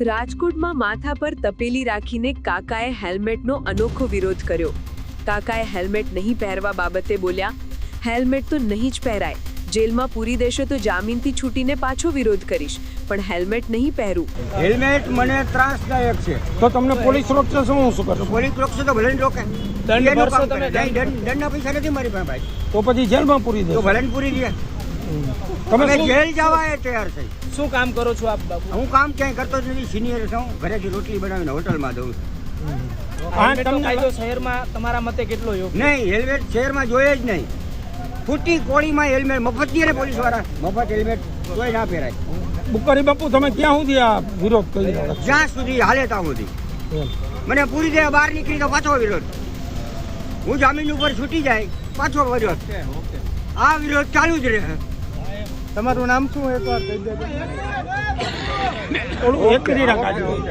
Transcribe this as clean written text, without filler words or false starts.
રાજકોટમાં માથા પર તપેલી રાખીને કાકાએ હેલ્મેટનો અનોખો વિરોધ કર્યો. કાકાએ હેલ્મેટ નહીં પહેરવા બાબતે બોલ્યા, હેલ્મેટ તો નહીં જ પહેરાય, જેલમાં પૂરી દેશે તો જામીનથી છૂટીને પાછો વિરોધ કરીશ, પણ હેલ્મેટ નહીં પહેરું. હેલ્મેટ મને ત્રાસદાયક છે. તો તમને પોલીસ રોકશે શું કરશો? પોલીસ રોકશે તો ભલે ને રોકે. દંડના પૈસા નથી મારી પાસે ભાઈ. તો પછી જેલમાં પૂરી તો દે. ભલે ને પૂરી દે. તમે અમે શું- જેલ જવા એ તૈયાર થઈ. શું કામ કરો છો આપ બાબુ? હું કામ ક્યાંય કરતો જ નથી. સિનિયર છું. ઘરેથી રોટલી બનાવીને હોટલમાં દઉં. હેલ્મેટનો કાયદો શહેરમાં તમારા મતે કેટલો યોગ્ય? નહીં, હેલ્મેટ શહેરમાં જોઈએ જ નહીં. ખોટી કોળીમાં હેલ્મેટ મફત દે ને પોલીસ વાળા. મફત હેલ્મેટ કોઈ ના પહેરાય. બુકારી બાપુ તમે ક્યાં સુધી આ વિરોધ કરી રહ્યા છો? જ્યાં સુધી હાલે ત્યાં સુધી. એમ. મને પૂરી દે બહાર નીકળી તો પાછો વિરોધ. હું જામીન ઉપર છૂટી જાય પાછો વિરોધ. આ વિરોધ ચાલુ જ રહે. તમારું નામ શું એકવાર કહી દેજો. થોડું એક કરી રાખજો.